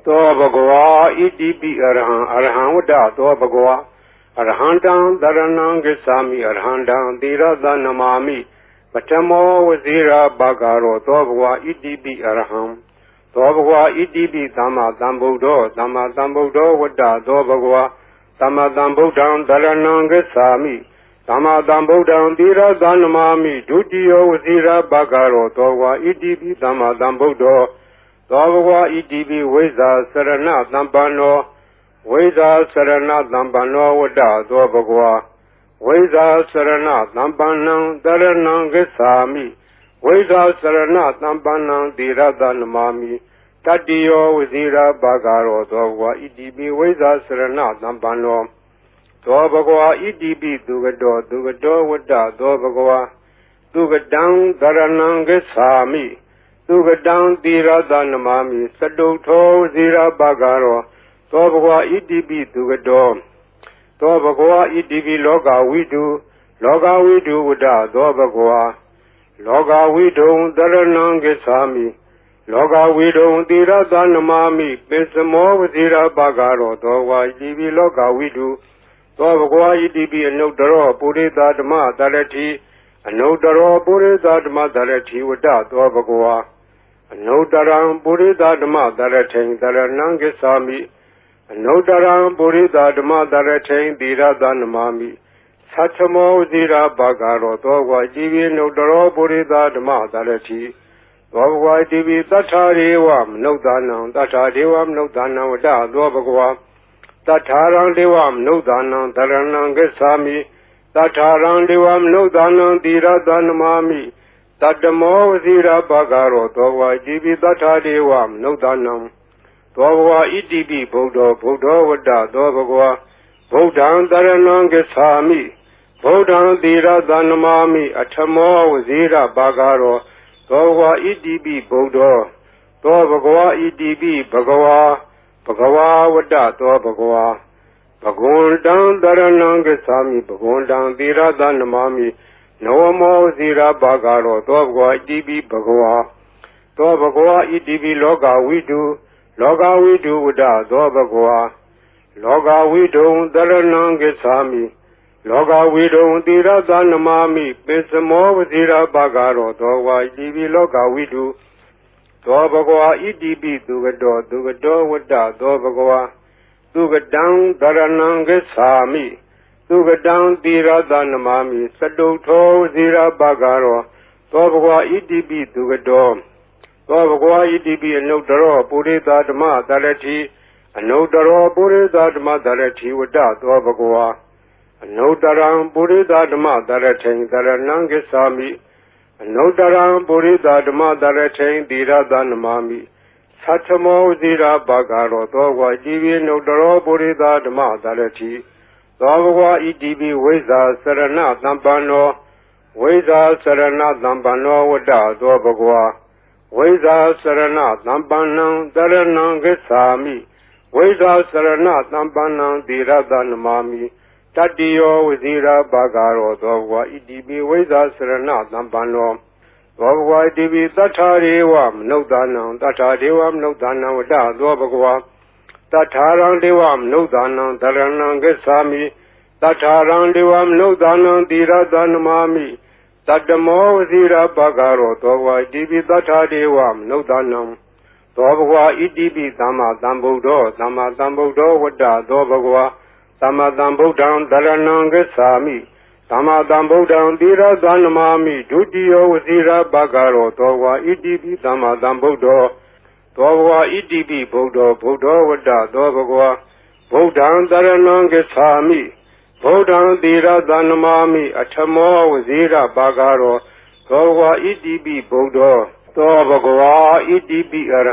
သောဘဂဝါဣတိပိအရဟံအရဟံဝတ္တသောဘဂဝါအရဟံတံတရဏံဂစ္ဆာမိအရဟံတံသီရသနမာမိပထမောဝဇိရာဘာဂရောသောဘဂဝါဣတိပိအရဟံသောဘဂဝါဣတိပိသမ္မာသမ္ဗုဒ္ဓောသမ္မာသမ္ဗုဒ္ဓောဝတ္တသောဘဂဝါသမ္မာသမ္ဗုဒ္ဓံတရဏံဂစ္ဆာမိသမ္မာသမ္ဗုဒ္ဓံသီရသနမာမိဒုတိယောဝဇိရာဘာဂရောသောဘဂဝါဣတိပိသမ္မာသမ္ဗုဒ္ဓောသောဘဂဝါဣတိပိဝိဇ္ဇာစရဏသမ္ပန္နောဝိဇ္ဇာစရဏသမ္ပန္နောဝတ္တသောဘဂဝါဝိဇ္ဇာစရဏသမ္ပန္နံတရဏံဂစ္ဆာမိဝိဇ္ဇာစရဏသမ္ပန္နံသီရသနမာမိတတ္တိယောဝဇိရာဘာဂရောသောဘဂဝါဣတိပိဝိဇ္ဇာစရဏသမ္ပန္နောသောဘဂဝါဣတိပိသူကတောဝတ္တသောဘဂဝါသူကတံတရဏံဂစ္ဆာမိသူကတံသီရသနမာမိစတုထောဝဇိရာဘာဂရောသောဘဂဝါဣတိပိသူကတောသောဘဂဝါဣတိပိလောကဝိတုဝတ္တသောဘဂဝါလောကဝိတုံတရဏံဂစ္ဆာမိလောကဝိတုံသီရသနမာမိပိစမောဝဇိရာဘာဂရောသောဘဂဝါဣတိပိလောကဝိတုသောဘဂဝါဣတိပိအနုတ္တရောပုရိသဓမ္မတရတိအနုတ္တရောပုရိသဓမ္မတရတိဝတ္တသောဘဂဝါအနုတ္တရံပုရိသဓမ္မတရထိန်တရဏံဂစ္ဆာမိအနုတ္တရံပုရိသဓမ္မတရထိန်သီရသနမာမိသတ္ထမောဝဇိရာဘာဂရောသောဘဂဝါဣတိပိအနုတ္တရောပုရိသဓမ္မတရတိသောဘဂဝါဣတိပိသတ္ထာရေဝမနုဿာနံသတ္ထာဒေဝမနုဿာနံဝတ္တသောဘဂဝါသတ္ထာရံဒေဝမနုဿာနံတရဏံဂစ္ဆာမိသတ္ထာရံဒေဝမနုဿာနံသီရသနမာမိတတ္တမောဝဇိရာဘာဂရောသောဘဂဝါဣတိပိသတ္ထာဒေဝမနုဿာနံသောဘဂဝါဣတိပိဗုဒ္ဓောဝတ္တသောဘဂဝါဗုဒ္ဓံတရဏံဂစ္ဆာမိဗုဒ္ဓံသီရသနမာမိအထမောဝဇိရာဘာဂရောသောဘဂဝါဣတိပိဗုဒ္ဓောသောဘဂဝါဣတိပိဘဂဝါဝတ္တသောဘဂဝါဘဂဝန္တံတရဏံဂစ္ဆာမိဘဂဝန္တံသီရသနမာမိနဝမောဇိရာဘာဂရောသောဘဂဝါဣတိပိဘဂဝါသောဘဂဝါဣတိပိလောကဝိတုဝတ္တသောဘဂဝါလောကဝိတုံတရဏံဂစ္ဆာမိလောကဝိတုံသီရသနမာမိပိစမောဝဇိရာဘာဂရောသောဘဂဝါဣတိပိလောကဝိတုသောဘဂဝါဣတိပိသူကတောဝတ္တသောဘဂဝါသူကတံတရဏံဂစ္ဆာမိသူကတံသီရသနမာမိစတုထောဝဇိရာဘာဂရောသောဘဂဝါဣတိပိသူကတောသောဘဂဝါဣတိပိအနုတ္တရောပုရိသဓမ္မတရတိအနုတ္တရောပုရိသဓမ္မတရတိဝတ္တသောဘဂဝါအနုတ္တရံပုရိသဓမ္မတရထိန်တရဏံဂစ္ဆာမိအနုတ္တရံပုရိသဓမ္မတရထိန်သီရသနမာမိသတ္ထမောဝဇိရာဘာဂရောသောဘဂဝါဣတိပိအနုတ္တရောပုရိသဓမ္မတရတိသောဘဂဝါဣတိပိဝိဇ္ဇာစရဏသမ္ပန္နောဝိဇ္ဇာစရဏသမ္ပန္နောဝတ္တသောဘဂဝါဝိဇ္ဇာစရဏသမ္ပန္နံတရဏံဂစ္ဆာမိဝိဇ္ဇာစရဏသမ္ပန္နံသီရသနမာမိတတ္တိယောဝဇိရာဘာဂရောသောဘဂဝါဣတိပိဝိဇ္ဇာစရဏသမ္ပန္နောသောဘဂဝါဣတိပိသတ္ထာရေဝမနုဿာနံသတ္ထာဒေဝမနုဿာနံဝတ္တသောဘဂဝါတထာရံဒေဝမနုဿာနံတရဏံဂစ္ဆာမိတထာရံဒေဝမနုဿာနံသီရသနမာမိတတ္တမောဝဇိရာဘာဂရောသောဘဂဝါဣတိပိတထာဒေဝမနုဿာနံသောဘဂဝါဣတိပိသမ္မာသမ္ဗုဒ္ဓောဝတ္တသောဘဂဝါသမ္မာသမ္ဗုဒ္ဓံတရဏံဂစ္ဆာမိသမ္မာသမ္ဗုဒ္ဓံသီရသနမာမိဒုတိယောဝဇိရာဘာဂရောသောဘဂဝါဣတိပိသမ္မာသမ္ဗုဒ္ဓောသောဘဂဝါဣတိပိဗုဒ္ဓောဝတ္တသောဘဂဝါဗုဒ္ဓံတရဏံဂစ္ဆာမိဗုဒ္ဓံသီရသနမာမိအထမောဝဇိရာဘာဂရောသောဘဂဝါဣတိပိဗုဒ္ဓောသောဘဂဝါဣတိပိအရ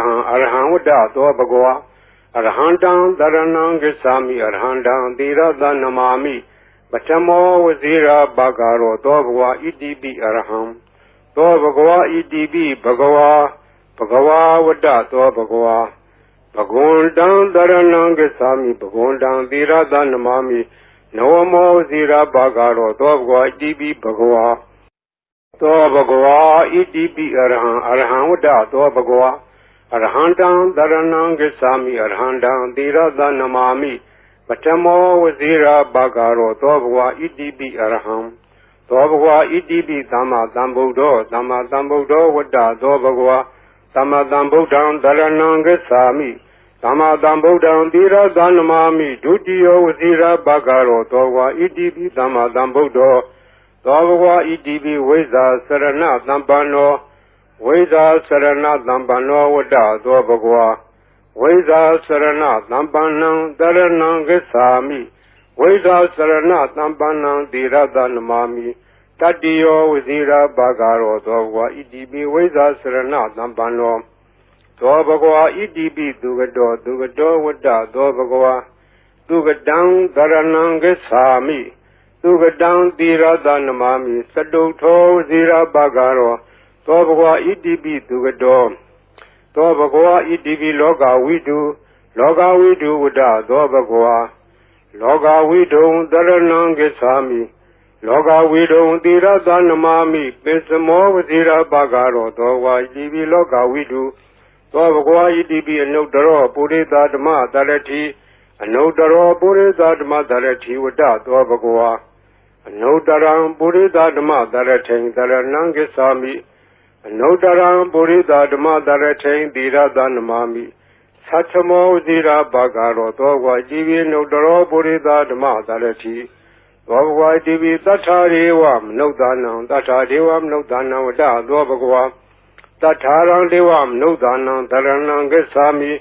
ဟံဝတ္တသောဘဂဝါအရဟံတံတရဏံဂစ္ဆာမိအရဟံတံသီရသနမာမိပထမောဝဇိရာဘာဂရောသောဘဂဝါဣတိပိအရဟံသောဘဂဝါဣတိပိဘဂဝါဝတ္တသောဘဂဝါဘဂဝန္တံတရဏံဂစ္ဆာမိဘဂဝန္တံသီရသနမာမိနဝမောဝဇိရာဘာဂရောသောဘဂဝါဣတိပိဘဂဝါသောဘဂဝါဣတိပိအရဟံဝတ္တသောဘဂဝါ Arhandam Dharanam Gacchami Arhandam Tirada Namami Patamo Vazira Bhagaro Dobhva Idibi Arham Dobhva Idibi Dhamma Dhambuddho Dhamma Dhambuddho Vada Dobhva Dhamma Dhambuddham Dharanam Gacchami Dhamma Dhambuddham Tirada Namami Dutiyo Vazira Bhagaro Dobhva Idibi Dhamma Dhambuddho Dobhva Idibi Veza Sarana Dhampano Veda Sarana Dhampano Vada Dobhva Veda Sarana Dhampanam Dharanam Gacchami Veda Sarana Dhampanam Tirada Namami Tatiyo Vazira Bhagaro Dobhva Idibi Veda Sarana Dhampano Dobhva Idibi Dugado Dugado Vada Dobhva Dugadam Dharanam Gacchami Dugadam Tirada Namami Saduto Vazira Bhagaro Dobhva Idibi Dugado Dobhva Idibi Loga Vidu Vada Dobhva Loga Vidu Dharanam Gacchami Loga Vidu Tirada Namami Pisamo Vazira Bhagaro Dobhva Idibi Loga Vidu Dobhva Idibi Anudaro Purita Dhamma Dharati Anudaro Purita Dhamma Dharati Vada Dobhva Anudaram Purita Dhamma Dharati Dharanam Gacchami Anudaram Purita Dhamma Dharati Tirada Namami Satchamo Vazira Bhagaro Dobhva Idibi Anudaro Purita Dhamma Dharati Dobhva Idibi Tatthadevam Nudanam Tatthadevam Nudanam Vada Dobhva Tattharam Devam Nudanam Dharanam Gacchami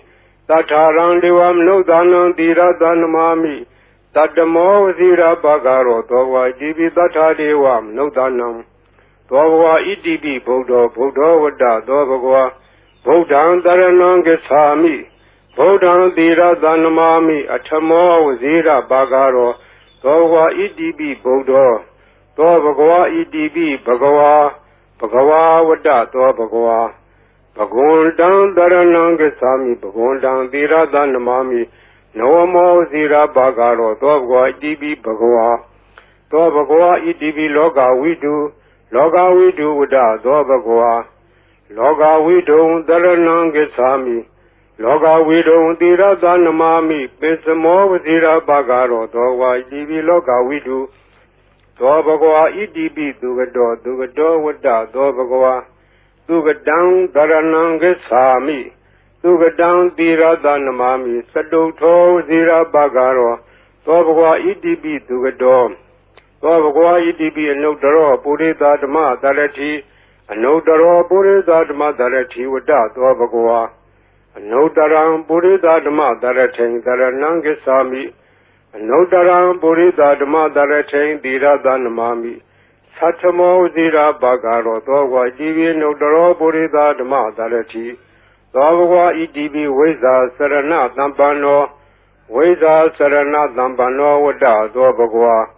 Tattharam Devam Nudanam Tirada Namami Tattamo Vazira Bhagaro Dobhva Idibi Tatthadevam Nudanam Dobhva Idibi Buddho Buddho Vada Dobhva Buddham Dharanam Gacchami Buddham Tirada Namami Atthamo Vazira Bhagaro Dobhva Idibi Buddho Dobhva Idibi Bhagava Bhagava Vada Dobhva Bhagundam Dharanam Gacchami Bhagundam Tirada Namami Namo Vazira Bhagaro Dobhva Idibi Bhagava Dobhva Idibi Loga Vidu Vada Dobhva Loga Vidu Dharanam Gacchami Loga Vidu Tirada Namami Pisamo Vazira Bhagaro Dobhva Idibi Loga Vidu Dobhva Idibi Dugado Dugado Vada Dobhva Dugadam Dharanam Gacchami Dugadam Tirada Namami Saduto Vazira Bhagaro Dobhva Idibi Dugado Dobhva Idibi Anudaro Purita Dhamma Dharati Anudaro Purita Dhamma Dharati Vada Dobhva Anudaram Purita Dhamma Dharati Dharanam Gacchami Anudaram Purita Dhamma Dharati Tirada Namami Satchamo Vazira Bhagaro Dobhva Idibi Anudaro Purita Dhamma Dharati Dobhva Idibi Veza Sarana Dhampano Veza Sarana Dhampano Vada Dobhva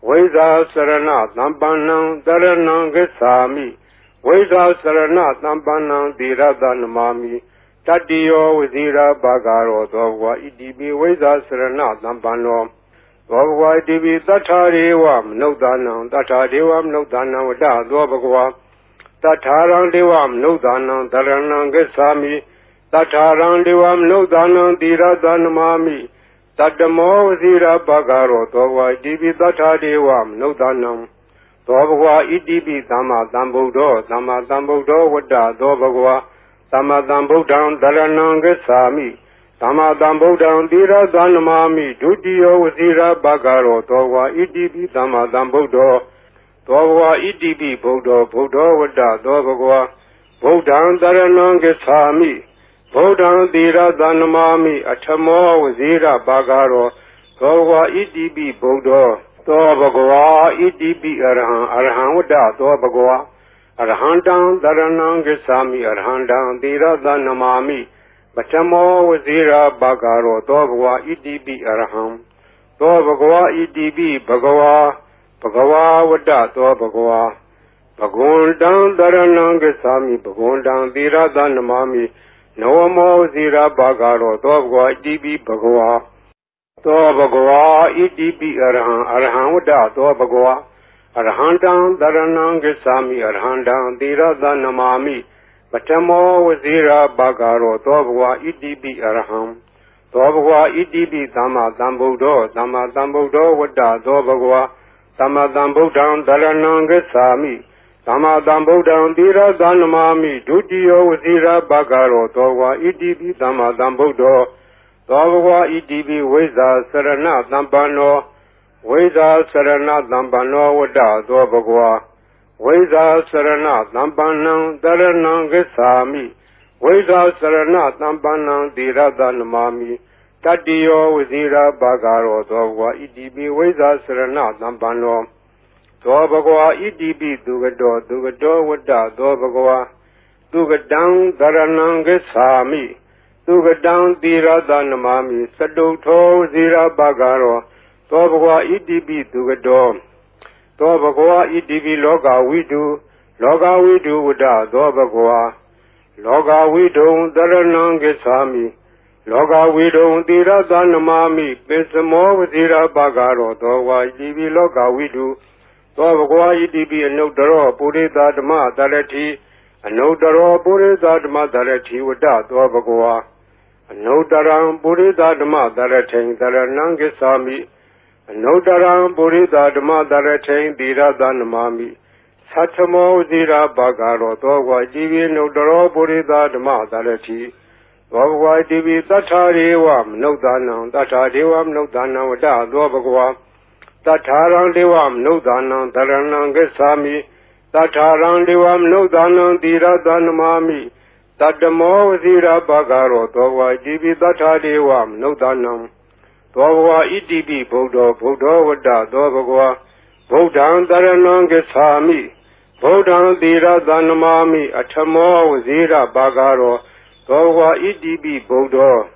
Veza Sarana Dhampanam Dharanam Gacchami Veza Sarana Dhampanam Tirada Namami Tatiyo Vazira Bhagaro Dobhva Idibi Veza Sarana Dhampano Dobhva Idibi Tatthadevam Nudanam Tatthadevam Nudanam Vada Dobhva Tattharam Devam Nudanam Dharanam Gacchami Tattharam Devam Nudanam Tirada Namami Tattamo Vazira Bhagaro Dobhva Idibi Tatthadevam Nudanam Dobhva Idibi Dhamma Dhambuddho Dhamma Dhambuddho Vada Dobhva Dhamma Dhambuddham Dharanam Gacchami Dhamma Dhambuddham Tirada Namami Dutiyo Vazira Bhagaro Dobhva Idibi Dhamma Dhambuddho Dobhva Idibi Buddho Buddho Vada Dobhva Buddham Dharanam Gacchami Buddham Tirada Namami Atthamo Vazira Bhagaro Dobhva Idibi Buddho Dobhva Idibi Arham Vada Dobhva Arhandam Dharanam Gacchami Arhandam Tirada Namami Patamo Vazira Bhagaro Dobhva Idibi Arham Dobhva Idibi Bhagava Vada Dobhva Bhagundam Dharanam Gacchami Bhagundam Tirada Namami Namo Vazira Bhagaro Dobhva Idibi Bhagava Dobhva Idibi Arham Vada Dobhva Arhandam Dharanam Gacchami Arhandam Tirada Namami Patamo Wazira Bagaro, Dobwa Idibi Araham, Dobwa Idibi Dama Dambudo, Dama Dambudo, Wada, Dobagwa, Dama Dambudan, Darananga Sami, Dama Dambudan, Dira Danamami, Dudio Wazira Bagaro, Dobwa Idibi Dama Dambudo, Dobwa Idibi Weza Sarana Dambano, Weza Sarana Dambano, Wada, Dobagwa. Weza Sarana Dambanang Daranang Gesami Weza Sarana Dambanang Diradanamami Tadio Wazira Bagaro Dogwa Idibi Weza Sarana Dambano Dobagwa Idibi Dugado Wada Dobagwa Dugadang Daranang Gesami Dugadang Diradanamami Saduto Zira Bagaro Dobagwa Idibi Dugado Dobagwa Idibi Loga Widu Wada Dobagwa Loga Widu Daranangesami Loga Widu Dira Danamami Pesamo Wazira Bagaro Dogwa Idibi Loga Widu Dobagwa Idibi Anodaro Purida Dama Darati Anodaro Purida Dama Darati Wada Dobagwa Anodaram Purida Dama Darati Daranangesami Nodaram Burida Dama Daratain Dira Danamami Satamo Zira Bagaro Dogwa Divi Nodaro Burida Dama Darati Dogwa Divi Tatari Wam Nodanam Tatariwam Nodanam Wada Dobagwa Tataran Devam Nodanam Daranangasami Tataran Devam Nodanam Dira Danamami Tatamo Zira Bagaro Dogwa Divi Tatariwam Nodanam Dobagwa Idibi Buddha Wada Dobagwa Buddhan Daranangasami Buddhan Dira Danamami Atamo Zira Bagaro Dobagwa Idibi Buddha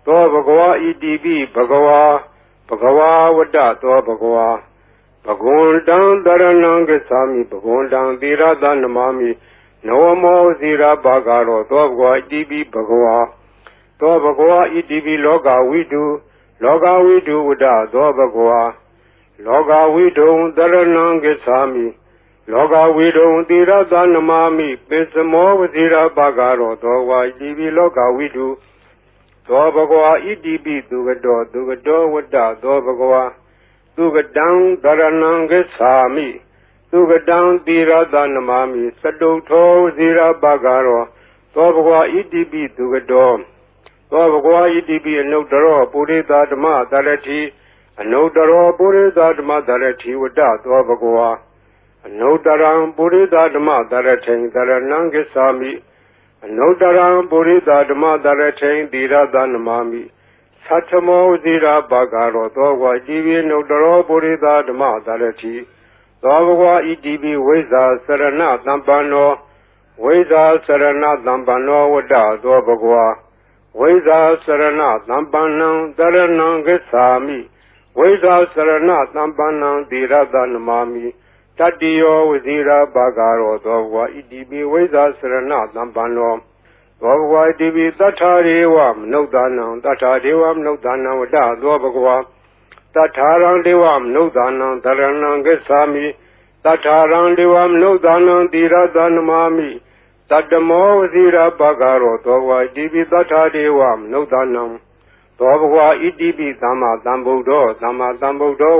Dobagwa Idibi Bhagawa Wada Dobagwa Bhagundan Daranangasami Bhagundan Dira Danamami Noamo Zira Bagaro Dobagwa Idibi Bhagawa Dobagwa Idibi Loga Widu Loga Widu Wada Dobagwa Loga Widu Daranangasami Loga Widu Dira Danamami Pesamo Wazira Bagaro Dogwa Idibi Loga Widu Dobagwa Idibi Dugado Wada Dobagwa Dugadang Daranangasami Dugadang Dira Danamami Saduto Wazira Bagaro Dobagwa Idibi Dugado Dobagwa Idibi Anodaro Purida Dama Darati Anodaro Purida Dama Darati Wada Dobagwa Anodaram Purida Dama Daratain Daranangasami Anodaram Purida Dama Daratain Dira Danamami Satamo Zira Bagaro Dogwa Idibi Anodaro Purida Dama Darati Dobagwa Idibi Weza Sarana Dambano Weza Sarana Dambano Wada Dobagwa Weza Sarana Dambanang Daranangasami Weza Sarana Dambanang Dira Danamami Tadio Wazira Bagaro Dogwa Idibi Weza Sarana Dambano Dogwa Idibi Tatariwam Nodanang Tatariwam Nodanang Wada Dobagwa Tatarang Devam Nodanang Daranangasami Tatarang Devam Nodanang Dira Danamami Tadamo Zira Bagaro Dogwa Idibi Tatariwam Nodanam Dobagwa Idibi Dama Dambudo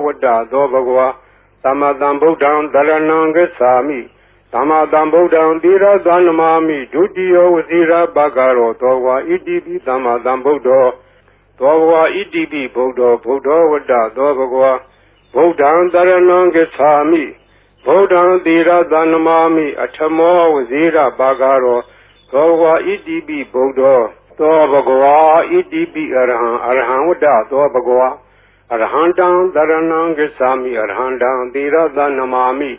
Wada Dobagwa Dama Dambudan Daranangasami Dama Dambudan Dira Danamami Dudio Zira Bagaro Dogwa Idibi Dama Dambudo Dobagwa Idibi Buddha Wada Dobagwa Buddhan Daranangasami Buddhan Dira Danamami Atamo Wazira Bagaro Dobagwa Idibi Buddha Dobagwa Idibi Arhan Wada Dobagwa Arhandang Daranangasami Arhandang Dira Danamami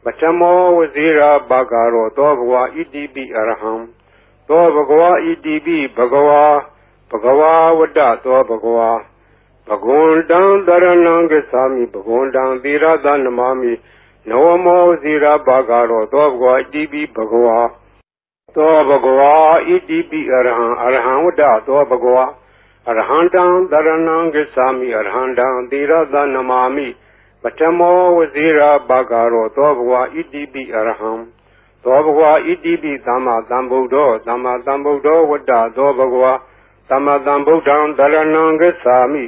Batamo Wazira Bagaro Dobagwa Idibi Arham Dobagwa Idibi Bhagawa Wada Dobagwa Bhagundang Daranangasami Bhagundang Dira Danamami Noamo Zira Bagaro Dobagwa Idibi Bhagawa Dobagwa Idibi Arhan Wada Dobagwa Arhandang Daranangasami Arhandang Dira Danamami Batamo Wazira Bagaro Dobagwa Idibi Arham သောဘဂဝါဣတိပိသမ္မာသမ္ဗုဒ္ဓောသမ္မာသမ္ဗုဒ္ဓောဝတ္တသောဘဂဝါသမ္မာသမ္ဗုဒ္ဓံတရဏံဂစ္ဆာမိ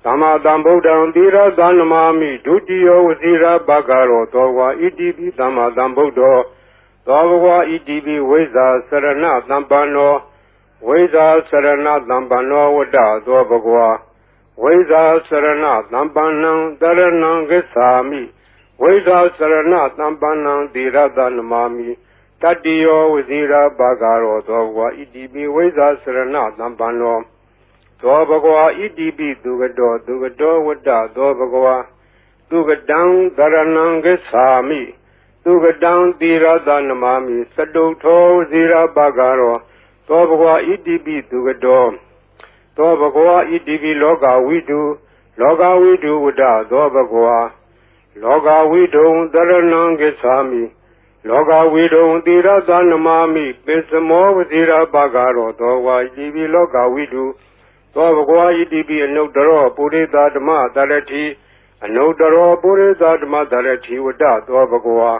သမ္မာသမ္ဗုဒ္ဓံသီရသနမာမိဒုတိယဝစီရဘဂရောသောဘဂဝါဣတိပိသမ္မာသမ္ဗုဒ္ဓောသောဘဂဝါဣတိပိဝိဇ္ဇာစရဏသမ္ပန္နောဝိဇ္ဇာစရဏသမ္ပန္နောဝတ္တသောဘဂဝါဝိဇ္ဇာစရဏသမ္ပန္နံတရဏံဂစ္ဆာမိဝိဇ္ဇာစရဏသမ္ပန္နံသီရသနမာမိတတ္တိယောဝစီရဘဂရောသောဘဂဝါဣတိပိဝိဇ္ဇာစရဏသမ္ပန္နောသောဘဂဝါဣတိပိသူကတောဝတ္တသောဘဂဝါသူကတံတရဏံဂစ္ဆာမိသူကတံသီရသနမာမိစတုထောဝစီရဘဂရောသောဘဂဝါဣတိပိသူကတောသောဘဂဝါဣတိပိလောကဝိတုဝတ္တသောဘဂဝါလောကဝိတုံတရဏံဂစ္ဆာမိလောကဝိတုံသီရသနမာမိပိစမောဝစီရဘဂရောသောဘဂဝါဣတိပိလောကဝိတုသောဘဂဝါဣတိပိအနုတ္တရောပုရိသဓမ္မတရတိအနုတ္တရောပုရိသဓမ္မတရတိဝတ္တသောဘဂဝါ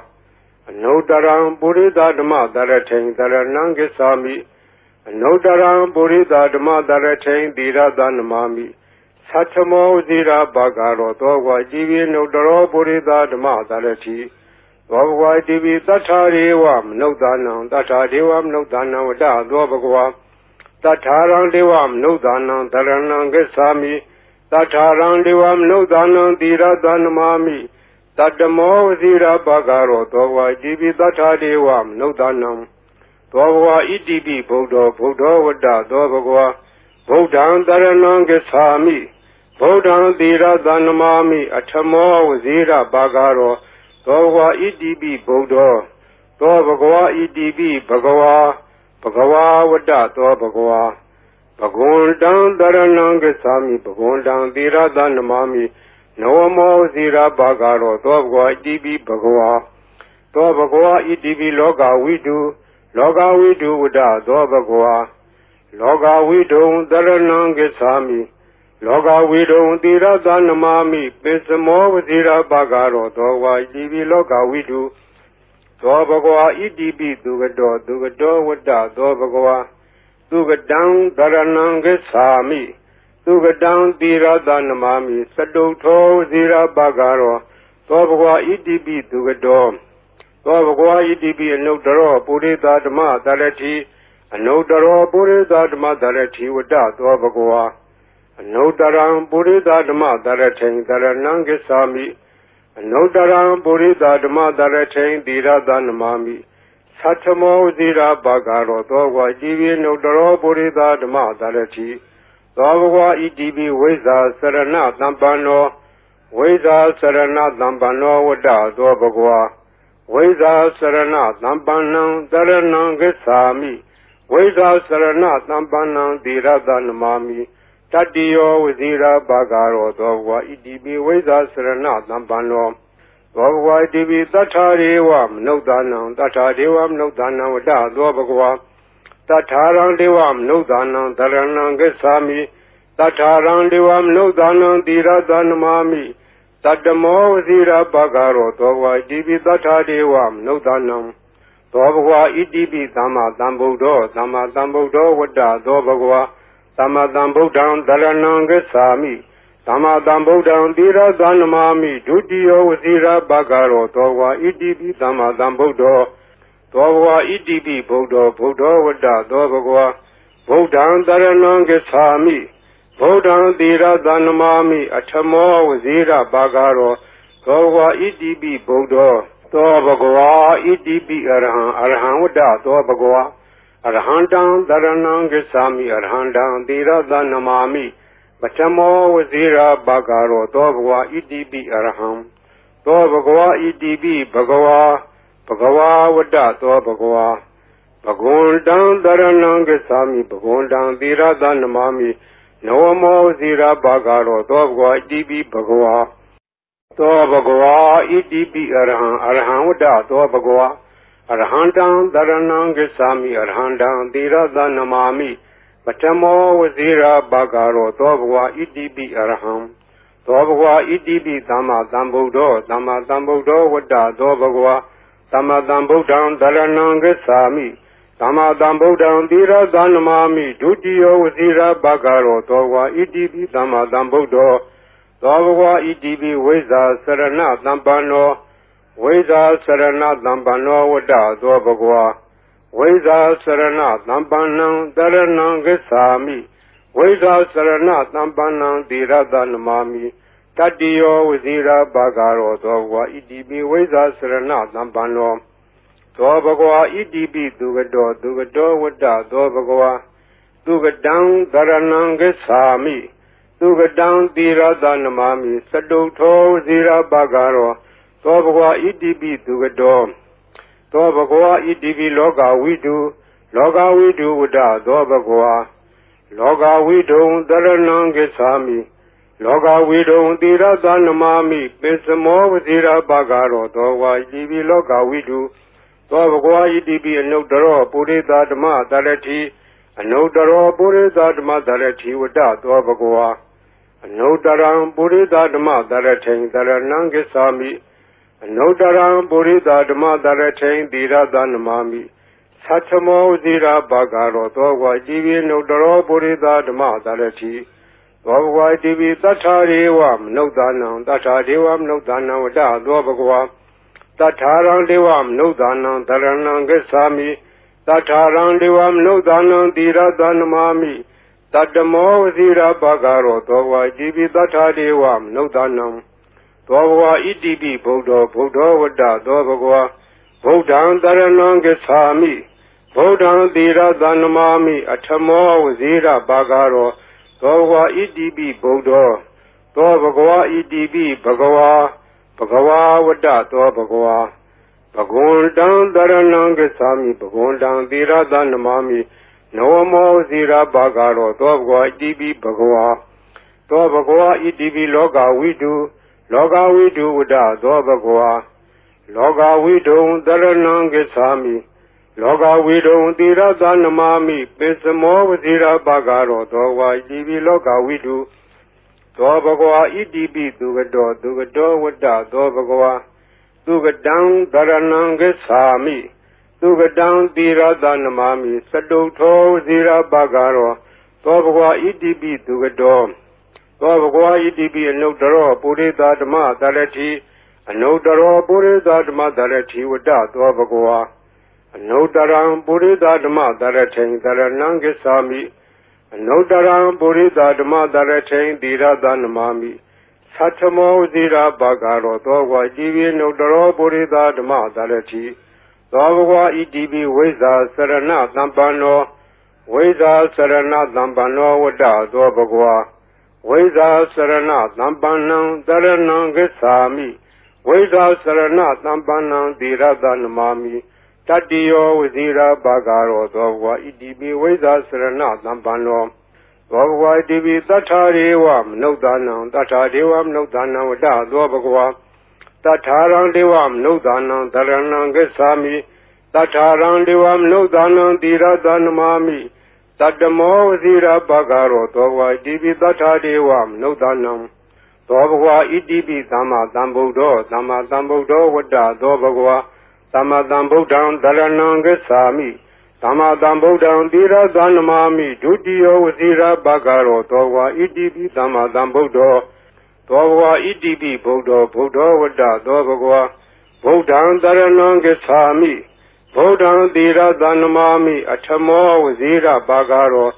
အနုတ္တရံပုရိသဓမ္မတရထိန်တရဏံဂစ္ဆာမိအနုတ္တရံပုရိသဓမ္မတရထိန်သီရသနမာမိသတ္ထမောဇိရာဘဂရောသောဘဂဝါဣတိပိအနုတ္တရောပုရိသဓမ္မတရတိသောဘဂဝါဣတိပိသတ္ထာရေဝမနုဿာနံသတ္ထာဒေဝမနုဿာနံဝတ္တသောဘဂဝါတထာရံဒေဝမနုဿာနံတရဏံဂစ္ဆာမိတထာရံဒေဝမနုဿာနံသီရသနမာမိတတ္တမောဝစီရဘဂရောသောဘဂဝါဣတိပိတထာဒေဝမနုဿာနံသောဘဂဝါဣတိပိဗုဒ္ဓောဝတ္တသောဘဂဝါဗုဒ္ဓံတရဏံဂစ္ဆာမိဗုဒ္ဓံသီရသနမာမိအထမောဝစီရဘဂရောသောဘဂဝါဣတိပိဗုဒ္ဓောသောဘဂဝါဣတိပိဘဂဝါဝတ္တသောဘဂဝါဘဂဝန္တံတရဏံဂစ္ဆာမိဘဂဝန္တံသီရသနမာမိနဝမောဇိရာဘဂရောသောဘဂဝါဣတိပိဘဂဝါသောဘဂဝါဣတိပိလောကဝိတုဝတ္တသောဘဂဝါလောကဝိတုံတရဏံဂစ္ဆာမိလောကဝိတုံသီရသနမာမိပိစမောဝဇိရာဘဂရောသောဘဂဝါဣတိပိလောကဝိတုသောဘဂဝါဣတိပိသူကတောဝတ္တသောဘဂဝါသူကတံတရဏံဂစ္ဆာမိသူကတံသီရသနမာမိစတုထောဝစီရဘဂရောသောဘဂဝါဣတိပိသူကတောသောဘဂဝါဣတိပိအနုတ္တရောပုရိသဓမ္မတရတိအနုတ္တရောပုရိသဓမ္မတရတိဝတ္တသောဘဂဝါအနုတ္တရံပုရိသဓမ္မတရထိန်တရဏံဂစ္ဆာမိအနုတ္တရံပုရိသဓမ္မတရထိန်သီရသနမာမိသတ္ထမောဇိရာဘဂရောသောဘဂဝါဣတိပိအနုတ္တရောပုရိသဓမ္မတရတိသောဘဂဝါဣတိပိဝိဇ္ဇာစရဏသမ္ပန္နောဝိဇ္ဇာစရဏသမ္ပန္နောဝတ္တသောဘဂဝါဝိဇ္ဇာစရဏသမ္ပန္နံတရဏံဂစ္ဆာမိဝိဇ္ဇာစရဏသမ္ပန္နံသီရသနမာမိတတ္တိယောဝစီရဘဂရောသောဘဂဝါဣတိပိဝိဇ္ဇာစရဏသမ္ပန္နောသောဘဂဝါဣတိပိသတ္ထာရေဝမနုဿာနံသတ္ထာဒေဝမနုဿာနံဝတ္တသောဘဂဝါတထာရံဒေဝမနုဿာနံတရဏံဂစ္ဆာမိတထာရံဒေဝမနုဿာနံသီရသနမာမိတတ္တမောဝစီရဘဂရောသောဘဂဝါဣတိပိသတ္ထာဒေဝမနုဿာနံသောဘဂဝါဣတိပိသမ္မာသမ္ဗုဒ္ဓောဝတ္တသောဘဂဝါသမ္မာသမ္ဗုဒ္ဓံတရဏံဂစ္ဆာမိသမ္မာသမ္ဗုဒ္ဓံသီရသနမာမိဒုတိယဝစီရဘဂရောသောဘဂဝါဣတိပိသမ္မာသမ္ဗုဒ္ဓောသောဘဂဝါဣတိပိဗုဒ္ဓောဝတ္တသောဘဂဝါဗုဒ္ဓံတရဏံဂစ္ဆာမိဗုဒ္ဓံသီရသနမာမိအထမောဝစီရဘဂရောသောဘဂဝါဣတိပိဗုဒ္ဓောသောဘဂဝါဣတိပိအရဟံဝတ္တသောဘဂဝါအရဟံတံတရဏံဂစ္ဆာမိအရဟံတံသီရသနမာမိပထမောဝစီရဘဂရောသောဘဂဝါဣတိပိအရဟံသောဘဂဝါဣတိပိဘဂဝါဝတ္တသောဘဂဝါဘဂဝန္တံတရဏံဂစ္ဆာမိဘဂဝန္တံသီရသနမာမိနဝမောဝစီရဘဂရောသောဘဂဝါဣတိပိဘဂဝါသောဘဂဝါဣတိပိအရဟံဝတ္တသောဘဂဝါအရဟံတံတရဏံဂစ္ဆာမိအရဟံတံသီရသနမာမိပထမောဝစီရဘဂရောသောဘဂဝါဣတိပိအရဟံသောဘဂဝါဣတိပိသမ္မာသမ္ဗုဒ္ဓောဝတ္တသောဘဂဝါ သမ္မာသမ္ဗုဒ္ဓံသရဏံဂစ္ဆာမိသမ္မာသမ္ဗုဒ္ဓံသီရသနမာမိဒုတိယဝစီရဘဂရောသောဝါဣတိပိသမ္မာသမ္ဗုဒ္ဓောသောဘဂဝါဣတိပိဝိဇ္ဇာစရဏသမ္ပန္နောဝိဇ္ဇာစရဏသမ္ပန္နောဝတ္တသောဘဂဝါဝိဇ္ဇာစရဏသမ္ပန္နံသရဏံဂစ္ဆာမိဝိဇ္ဇာစရဏသမ္ပန္နံသီရသနမာမိတတ္တိယောဝစီရဘဂရောသောဘဂဝါဣတိပိဝိဇ္ဇာစရဏသမ္ပန္နောသောဘဂဝါဣတိပိသူကတောဝတ္တသောဘဂဝါသူကတံသရဏံဂစ္ဆာမိသူကတံသီရသနမာမိစတုထောဝစီရဘဂရောသောဘဂဝါဣတိပိသူကတောသောဘဂဝါဣတိပိလောကဝိတုဝတ္တသောဘဂဝါလောကဝိတုံသရဏံဂစ္ဆာမိလောကဝိတုံသီရသနမာမိပိစမောဝစီရဘဂရောသောဝါဣတိပိလောကဝိတုသောဘဂဝါဣတိပိအနုတ္တရောပုရိသဓမ္မသရတိအနုတ္တရောပုရိသဓမ္မသရတိဝတ္တသောဘဂဝါအနုတ္တရံပုရိသဓမ္မသရထိန်သရဏံဂစ္ဆာမိအနုတ္တရံပုရိသဓမ္မသရထိန်သီရသနမာမိသတ္ထမောဝစီရဘဂရောသောဝါဣတိပိအနုတ္တရောပုရိသဓမ္မသရတိသောဘဂဝါဣတိပိသတ္ထာရေဝမနုဿာနံသတ္ထာဒေဝမနုဿာနံဝတ္တသောဘဂဝါတထာရံဒေဝမနုဿာနံသရဏံဂစ္ဆာမိတထာရံဒေဝမနုဿာနံသီရသနမာမိတတ္တမောဝစီရဘဂရောသောဝါဣတိပိတထာဒေဝမနုဿာနံသောဘဂဝါဣတိပိဗုဒ္ဓောဝတ္တသောဘဂဝါဗုဒ္ဓံသရဏံဂစ္ဆာမိဗုဒ္ဓံသီရသနမာမိအထမောဝစီရဘဂရောသောဘဂဝါဣတိပိဗုဒ္ဓောသောဘဂဝါဣတိပိဘဂဝါဝတ္တသောဘဂဝါဘဂဝန္တံသရဏံဂစ္ဆာမိဘဂဝန္တံသီရသနမာမိနဝမောဇိရဘဂရောသောဘဂဝါဣတိပိဘဂဝါသောဘဂဝါဣတိပိလောကဝိတုဝတ္တသောဘဂဝါလောကဝိတုံသရဏံဂစ္ဆာမိလောကဝိတုံသီရသနမာမိပိစမောဝဇိရဘဂရောသောဘဂဝါဣတိပိလောကဝိတုသောဘဂဝါဣတိပိသူကတောဝတ္တသောဘဂဝါသူကတံသရဏံဂစ္ဆာမိသူကတံသီရသနမာမိစတုထောဝစီရဘဂရောသောဘဂဝါဣတိပိသူကတောသောဘဂဝါဣတိပိအနုတ္တရောပုရိသဓမ္မသရတိအနုတ္တရောပုရိသဓမ္မသရတိဝတ္တသောဘဂဝါအနုတ္တရံပုရိသဓမ္မသရထိန်သရဏံဂစ္ဆာမိအနုတ္တရံပုရိသဓမ္မသရထိန်သီရသနမာမိသတ္ထမောဝစီရဘဂရောသောဝါဣတိပိအနုတ္တရောပုရိသဓမ္မသရတိသောဘဂဝါဣတိပိဝိဇ္ဇာစရဏသမ္ပန္နောဝိဇ္ဇာစရဏသမ္ပန္နောဝတ္တသောဘဂဝါဝိဇ္ဇာစရဏသမ္ပန္နံသရဏံဂစ္ဆာမိဝိဇ္ဇာစရဏသမ္ပန္နံသီရသနမာမိတတ္တိယောဝစီရဘဂရောသောဘဂဝါဣတိပိဝိဇ္ဇာစရဏသမ္ပန္နောသောဘဂဝါဣတိပိသတ္ထာရေဝမနုဿာနံသတ္ထာဒေဝမနုဿာနံဝတ္တသောဘဂဝါတထာရံဒေဝမနုဿာနံသရဏံဂစ္ဆာမိတထာရံဒေဝမနုဿာနံသီရသနမာမိတတ္တမောဝစီရဘဂရောသောဘဂဝါဣတိပိတထာဒေဝမနုဿာနံသောဘဂဝါဣတိပိသမ္မာသမ္ဗုဒ္ဓောဝတ္တသောဘဂဝါသမ္မာသမ္ဗုဒ္ဓံသရဏံဂစ္ဆာမိသမ္မာသမ္ဗုဒ္ဓံသီရသနမာမိဒုတိယဝစီရဘဂရောသောဘဂဝါဣတိပိသမ္မာသမ္ဗုဒ္ဓောသောဘဂဝါဣတိပိဗုဒ္ဓောဝတ္တသောဘဂဝါဗုဒ္ဓံသရဏံဂစ္ဆာမိဗုဒ္ဓံသီရသနမာမိအထမောဝစီရဘဂရော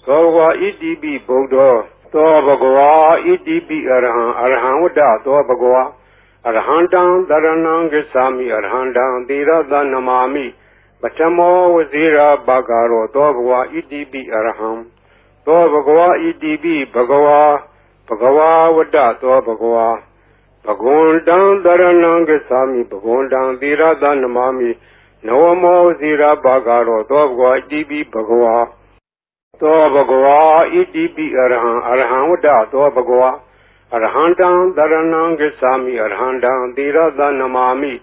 သောဘဂဝါဣတိပိဗုဒ္ဓောသောဘဂဝါဣတိပိအရဟံဝတ္တသောဘဂဝါအရဟံတံသရဏံဂစ္ဆာမိအရဟံတံသီရသနမာမိပထမောဝစီရဘဂရောသောဘဂဝါဣတိပိအရဟံသောဘဂဝါဣတိပိဘဂဝါဝတ္တသောဘဂဝါဘဂဝန္တံသရဏံဂစ္ဆာမိဘဂဝန္တံသီရသနမာမိနဝမောဝစီရဘဂရောသောဘဂဝါဣတိပိဘဂဝါသောဘဂဝါဣတိပိအရဟံဝတ္တသောဘဂဝါအရဟံတံသရဏံဂစ္ဆာမိအရဟံတံသီရသနမာမိ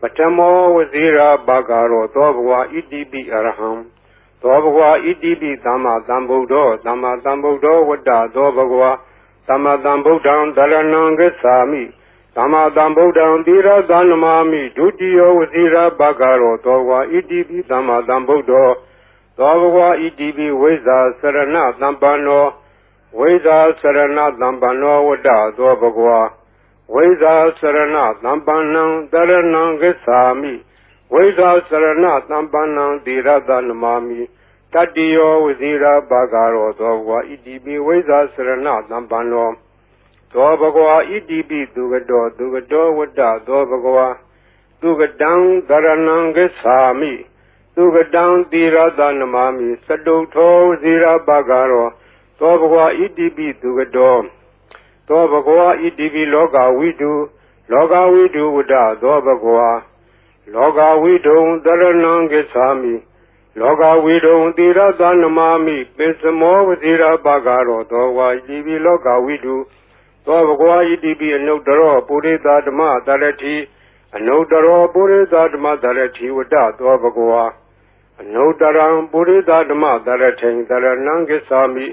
ပထမောဝစီရဘဂရောသောဘဂဝါဣတိပိအရဟံသောဘဂဝါဣတိပိသမ္မာသမ္ဗုဒ္ဓောဝတ္တသောဘဂဝါသမ္မာသမ္ဗုဒ္ဓံသရဏံဂစ္ဆာမိ သမ္မာသမ္ဗုဒ္ဓံသီရသနမာမိဒုတိယဝစီရဘဂရောသောဝါဣတိပိသမ္မာသမ္ဗုဒ္ဓောသောဘဂဝါဣတိပိဝိဇ္ဇာစရဏသမ္ပန္နောဝိဇ္ဇာစရဏသမ္ပန္နောဝတ္တသောဘဂဝါဝိဇ္ဇာစရဏသမ္ပန္နံတရဏံဂစ္ဆာမိဝိဇ္ဇာစရဏသမ္ပန္နံသီရသနမာမိတတ္တိယောဝစီရဘဂရောသောဘဂဝါဣတိပိဝိဇ္ဇာစရဏသမ္ပန္နောသောဘဂဝါဣတိပိသူကတောဝတ္တသောဘဂဝါသူကတံတရဏံဂစ္ဆာမိသူကတံသီရသနမာမိစတုထောဝစီရဘဂရောသောဘဂဝါဣတိပိသူကတောသောဘဂဝါဣတိပိလောကဝိတုဝတ္တသောဘဂဝါလောကဝိတုံတရဏံဂစ္ဆာမိလောကဝိတုံသီရသနမာမိပိစမောဝစီရဘဂရောသောဝါဣတိပိလောကဝိတုသောဘဂဝါဣတိပိအနုတ္တရောပုရိသဓမ္မသရတိအနုတ္တရောပုရိသဓမ္မသရတိဝတ္တသောဘဂဝါအနုတ္တရံပုရိသဓမ္မသရထိန်တရဏံဂစ္ဆာမိ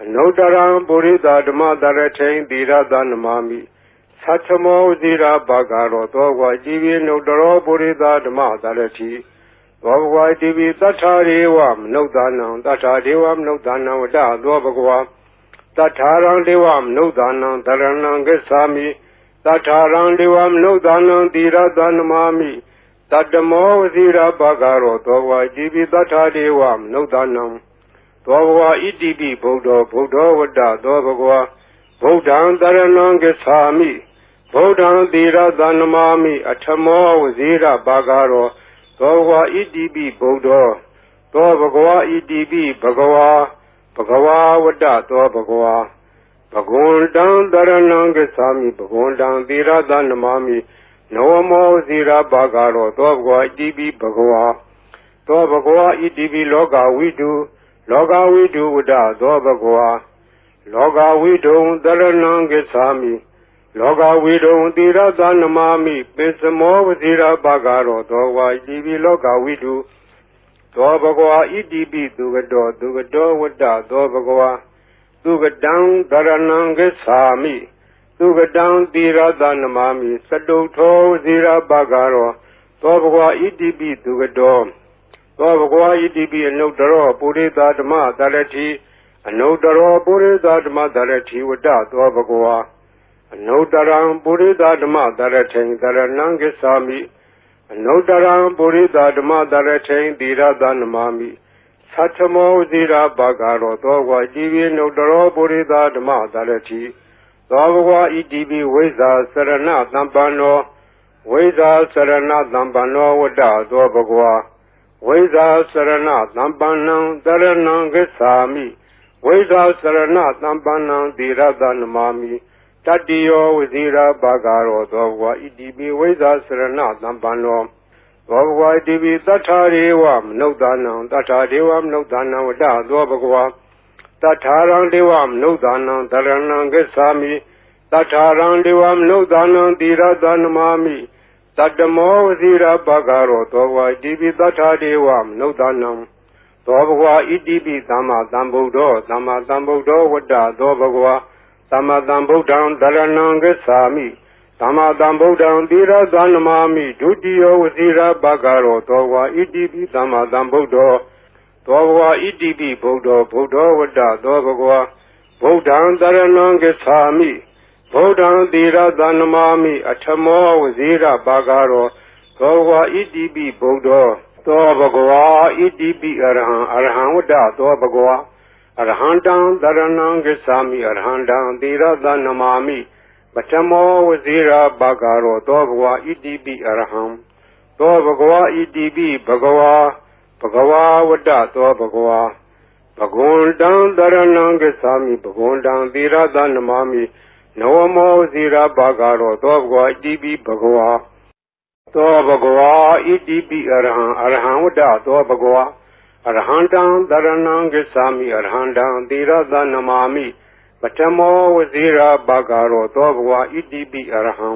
အနုတ္တရံပုရိသဓမ္မသရထိန်သီရသနမာမိသတ္ထမောဝစီရဘဂရောသောဝါဣတိပိအနုတ္တရောပုရိသဓမ္မသရတိသောဘဂဝါဣတိပိသတ္ထာရေဝမနုဿာနံသတ္ထာဒေဝမနုဿာနံဝတ္တသောဘဂဝါတထာရံဒေဝမနုဿာနံတရဏံဂစ္ဆာမိတထာရံဒေဝမနုဿာနံသီရသနမာမိတတ္တမောဝစီရဘဂရောသောဝါဣတိပိတထာဒေဝမနုဿာနံသောဘဂဝါဣတိပိဗုဒ္ဓောဝတ္တသောဘဂဝါဗုဒ္ဓံတရဏံဂစ္ဆာမိဗုဒ္ဓံသီရသနမာမိအထမောဝစီရဘဂရောသောဘဂဝါဣတိပိဗုဒ္ဓောသောဘဂဝါဣတိပိဘဂဝါဝတ္တသောဘဂဝါဘဂဝန္တံတရဏံဂစ္ဆာမိဘဂဝန္တံသီရသနမာမိနဝမောဇီရဘဂရောသောဘဂဝါဣတိပိဘဂဝါသောဘဂဝါဣတိပိလောကဝိတုဝတ္တသောဘဂဝါလောကဝိတုံတရဏံဂစ္ဆာမိလောကဝိတုံသီရသနမာမိပိစမောဝဇီရဘဂရောသောဘဂဝါဣတိပိလောကဝိတုသောဘဂဝါဣတိပိသူကတောဝတ္တသောဘဂဝါသူကတံတရဏံဂစ္ဆာမိသူကတံသီရသနမာမိစတုထောဝစီရဘဂရောသောဘဂဝါဣတိပိသူကတောသောဘဂဝါဣတိပိအနုတ္တရောပုရိသဓမ္မသရတိအနုတ္တရောပုရိသဓမ္မသရတိဝတ္တသောဘဂဝါအနုတ္တရံပုရိသဓမ္မသရထိန်တရဏံဂစ္ဆာမိအနုတ္တရံပုရိသဓမ္မသရထိန်သီရသနမာမိသတ္ထမောဝစီရဘဂရောသောဝါဣတိပိအနုတ္တရောပုရိသဓမ္မသရတိသောဘဂဝါဣတိပိဝိဇ္ဇာစရဏသမ္ပန္နောဝိဇ္ဇာစရဏသမ္ပန္နောဝတ္တသောဘဂဝါဝိဇ္ဇာစရဏသမ္ပန္နံတရဏံဂစ္ဆာမိဝိဇ္ဇာစရဏသမ္ပန္နံသီရသနမာမိတတ္တိယောဝစီရဘဂရောသောဘဂဝါဣတိပိဝိဇ္ဇာစရဏသမ္ပန္နောသောဘဂဝါဣတိပိတထာရေဝမနုဿာနံတထာဒေဝမနုဿာနံဝတ္တသောဘဂဝါတထာရံဒေဝမနုဿာနံတရဏံဂစ္ဆာမိတထာရံဒေဝမနုဿာနံသီရသနမာမိတတ္တမောဝစီရဘဂရောသောဘဂဝါဣတိပိတထာဒေဝမနုဿာနံသောဘဂဝါဣတိပိသမ္မာသမ္ဗုဒ္ဓောဝတ္တသောဘဂဝါသမ္မာသမ္ဗုဒ္ဓံတရဏံဂစ္ဆာမိသမ္မာသမ္ဗုဒ္ဓံသီရသနမာမိဒုတိယဝစီရဘဂရောသောဘဂဝါဣတိပိသမ္မာသမ္ဗုဒ္ဓောသောဘဂဝါဣတိပိဗုဒ္ဓောဝတ္တသောဘဂဝါဗုဒ္ဓံတရဏံဂစ္ဆာမိဗုဒ္ဓံသီရသနမာမိအထမောဝစီရဘဂရောသောဘဂဝါဣတိပိဗုဒ္ဓောသောဘဂဝါဣတိပိအရဟံဝတ္တသောဘဂဝါအရဟံတံတရဏံဂစ္ဆာမိအရဟံတံသီရသနမာမိပထမောဝစီရဘဂရောသောဘဂဝါဣတိပိအရဟံသောဘဂဝါဣတိပိဘဂဝါဝတ္တသောဘဂဝါဘဂဝန္တံတရဏံဂစ္ဆာမိဘဂဝန္တံသီရသနမာမိနဝမောဝစီရဘဂရောသောဘဂဝါဣတိပိဘဂဝါသောဘဂဝါဣတိပိအရဟံဝတ္တသောဘဂဝါအရဟံတံတရဏံဂစ္ဆာမိအရဟံတံသီရသနမာမိပထမောဝစီရဘဂရောသောဘဂဝါဣတိပိအရဟံ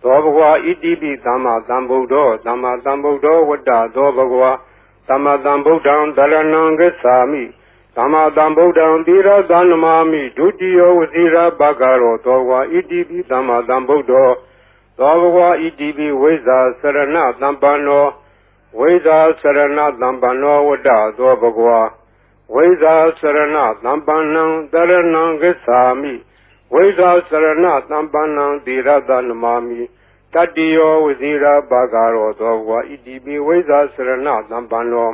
သောဘဂဝါဣတိပိသမ္မာသမ္ဗုဒ္ဓောဝတ္တသောဘဂဝါသမ္မာသမ္ဗုဒ္ဓံတရဏံဂစ္ဆာမိ သမ္မာသမ္ဗုဒ္ဓံသီရသနမာမိဒုတိယဝစီရဘဂရောသောဝါဣတိပိသမ္မာသမ္ဗုဒ္ဓောသောဘဂဝါဣတိပိဝိဇ္ဇာစရဏသမ္ပန္နောဝိဇ္ဇာစရဏသမ္ပန္နောဝတ္တသောဘဂဝါဝိဇ္ဇာစရဏသမ္ပန္နံတရဏံဂစ္ဆာမိဝိဇ္ဇာစရဏသမ္ပန္နံသီရသနမာမိတတ္တိယောဝစီရဘဂရောသောဘဂဝါဣတိပိဝိဇ္ဇာစရဏသမ္ပန္နော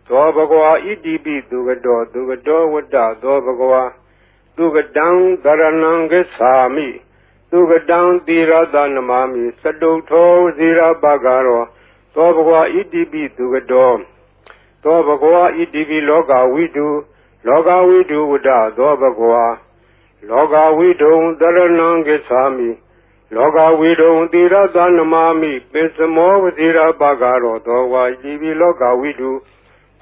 သောဘဂဝါဣတိပိသူကတောဝတ္တသောဘဂဝါသူကတံတရဏံဂစ္ဆာမိသူကတံသီရသနမာမိသတုထောဝစီရဘဂရောသောဘဂဝါဣတိပိသူကတောသောဘဂဝါဣတိပိလောကဝိတုဝတ္တသောဘဂဝါလောကဝိတုံတရဏံဂစ္ဆာမိလောကဝိတုံသီရသနမာမိပိစမောဝစီရဘဂရောသောဘဂဝါဣတိပိလောကဝိတု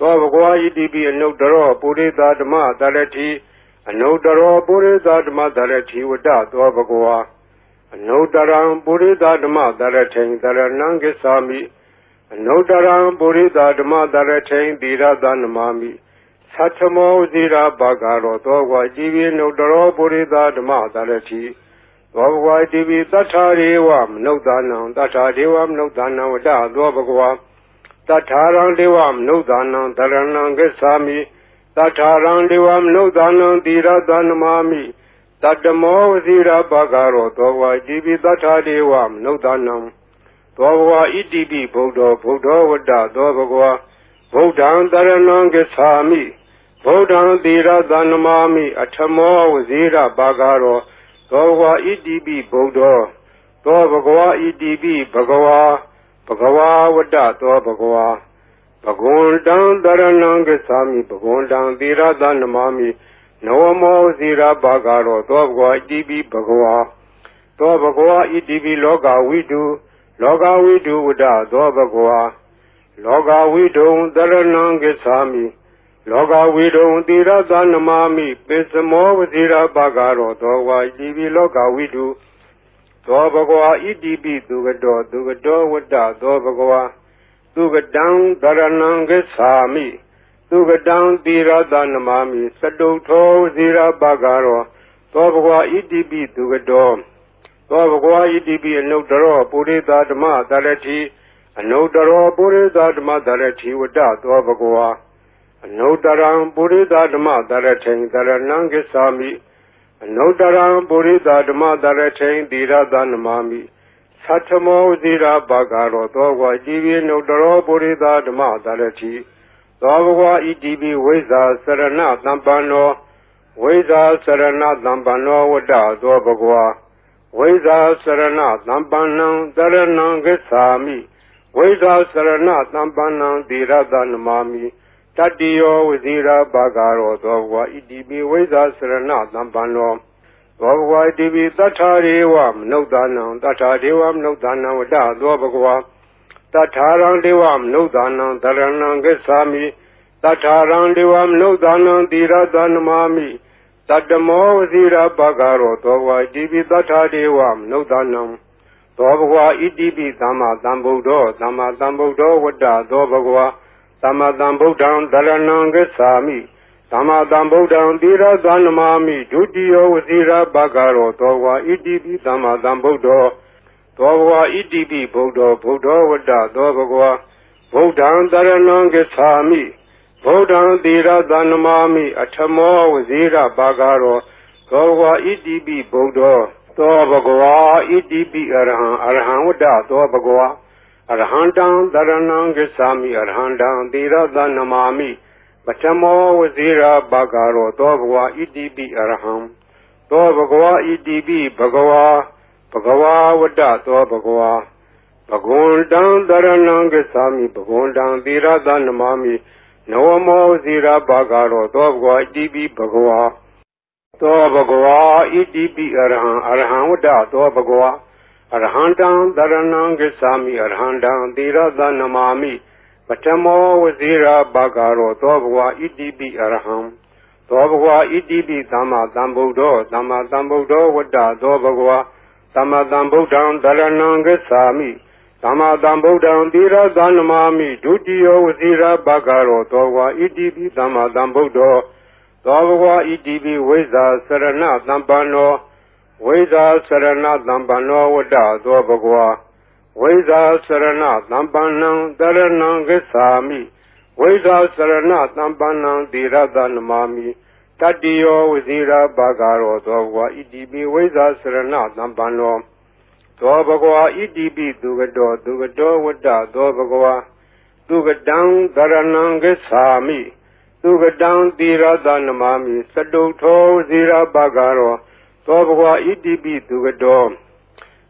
သောဘဂဝါဣတိပိအနုတ္တရောပုရိသဓမ္မတရတိအနုတ္တရောပုရိသဓမ္မတရတိဝတ္တသောဘဂဝါအနုတ္တရံပုရိသဓမ္မတရထိန်တရဏံဂစ္ဆာမိအနုတ္တရံပုရိသဓမ္မတရထိန်သီရသနမာမိသတ္ထမောဇိရာဘဂရောသောဘဂဝါဣတိပိအနုတ္တရောပုရိသဓမ္မတရတိသောဘဂဝါဣတိပိသတ္ထာရေဝမနုဿာနံသတ္ထာဒေဝမနုဿာနံဝတ္တသောဘဂဝါတထာရံဒေဝမနုဿာနံတရဏံဂစ္ဆာမိတထာရံဒေဝမနုဿာနံသီရသနမာမိတတ္တမောဝစီရဘဂရောသောဘဂဝါဣတိပိတထာဒေဝမနုဿာနံသောဘဂဝါဣတိပိဗုဒ္ဓောဝတ္တသောဘဂဝါဗုဒ္ဓံတရဏံဂစ္ဆာမိဗုဒ္ဓံသီရသနမာမိအထမောဝစီရဘဂရောသောဘဂဝါဣတိပိဗုဒ္ဓောသောဘဂဝါဣတိပိဘဂဝါဘဂဝါဝတ္တသောဘဂဝါဘဂဝန္တံတရဏံဂစ္ဆာမိဘဂဝန္တံသီရသနမာမိနဝမောဇိရဘဂရောသောဘဂဝါဣတိပိဘဂဝါသောဘဂဝါဣတိပိလောကဝိတုဝတ္တသောဘဂဝါလောကဝိတုံတရဏံဂစ္ဆာမိလောကဝိတုံသီရသနမာမိပိစမောဝဇိရဘဂရောသောဘဂဝါဣတိပိလောကဝိတုသောဘဂဝါဣတိပိသူကတောဝတ္တသောဘဂဝါသူကတံတရဏံဂစ္ဆာမိသူကတံသီရသနမာမိသတုထောဝစီရဘဂရောသောဘဂဝါဣတိပိသူကတောသောဘဂဝါဣတိပိအနုတ္တရောပုရိသဓမ္မတရတိအနုတ္တရောပုရိသဓမ္မတရတိဝတ္တသောဘဂဝါအနုတ္တရံပုရိသဓမ္မတရထိန်တရဏံဂစ္ဆာမိအနုတ္တရံပုရိသဓမ္မတရထိန်သီရသနမာမိသတ္ထမောဇိရာဘဂရောသောဘဂဝါဣတိပိအနုတ္တရောပုရိသဓမ္မတရတိသောဘဂဝါဣတိပိဝိဇ္ဇာစရဏသမ္ပန္နောဝိဇ္ဇာစရဏသမ္ပန္နောဝတ္တသောဘဂဝါဝိဇ္ဇာစရဏသမ္ပန္နံတရဏံဂစ္ဆာမိဝိဇ္ဇာစရဏသမ္ပန္နံသီရသနမာမိတတ္တိယောဝစီရဘဂရောသောဘဂဝါဣတိပိဝိဇ္ဇာစရဏသမ္ပန္နောသောဘဂဝါဣတိပိသတ္ထာရေဝမနုဿာနံသတ္ထာဒေဝမနုဿာနံဝတ္တသောဘဂဝါတထာရံဒေဝမနုဿာနံတရဏံဂစ္ဆာမိတထာရံဒေဝမနုဿာနံသီရသနမာမိတတ္တမောဝစီရဘဂရောသောဘဂဝါဣတိပိသတ္ထာဒေဝမနုဿာနံသောဘဂဝါဣတိပိသမ္မာသမ္ဗုဒ္ဓောဝတ္တသောဘဂဝါသမ္မာသမ္ဗုဒ္ဓံတရဏံဂစ္ဆာမိသမ္မာသမ္ဗုဒ္ဓံသီရသနမာမိဒုတိယဝစီရဘဂရောသောဘဂဝါဣတိပိသမ္မာသမ္ဗုဒ္ဓောသောဘဂဝါဣတိပိဗုဒ္ဓောဝတ္တသောဘဂဝါဗုဒ္ဓံတရဏံဂစ္ဆာမိဗုဒ္ဓံသီရသနမာမိအထမောဝစီရဘဂရောသောဘဂဝါဣတိပိဗုဒ္ဓောသောဘဂဝါဣတိပိအရဟံဝတ္တသောဘဂဝါအရဟံတံတရဏံဂစ္ဆာမိအရဟံတံသီရသနမာမိပထမောဝစီရဘဂရောသောဘဂဝါဣတိပိအရဟံသောဘဂဝါဣတိပိဘဂဝါဝတ္တသောဘဂဝါဘဂဝန္တံတရဏံဂစ္ဆာမိဘဂဝန္တံသီရသနမာမိနဝမောဝစီရဘဂရောသောဘဂဝါဣတိပိဘဂဝါသောဘဂဝါဣတိပိအရဟံဝတ္တသောဘဂဝါအရဟံတံတရဏံဂစ္ဆာမိအရဟံတံသီရသနမာမိပထမောဝစီရဘဂရောသောဘဂဝါဣတိပိအရဟံသောဘဂဝါဣတိပိသမ္မာသမ္ဗုဒ္ဓောဝတ္တသောဘဂဝါသမ္မာသမ္ဗုဒ္ဓံတရဏံဂစ္ဆာမိသမ္မာသမ္ဗုဒ္ဓံသီရသနမာမိဒုတိယဝစီရဘဂရောသောဘဂဝါဣတိပိသမ္မာသမ္ဗုဒ္ဓော သောဘဂဝါဣတိပိဝိဇ္ဇာစရဏသံပန္နောဝိဇ္ဇာစရဏသံပန္နောဝတ္တသောဘဂဝါဝိဇ္ဇာစရဏသံပန္နံတရဏံဂစ္ဆာမိဝိဇ္ဇာစရဏသံပန္နံသီရသနမာမိတတ္တိယောဝဇိရာဘာဂရောသောဘဂဝါဣတိပိဝိဇ္ဇာစရဏသံပန္နောသောဘဂဝါဣတိပိသူကတောဝတ္တသောဘဂဝါသူကတံတရဏံဂစ္ဆာမိသူကတံသီရသနမာမိစတုထောဝဇိရာဘာဂရောသောဘဂဝါဣတိပိသူကတော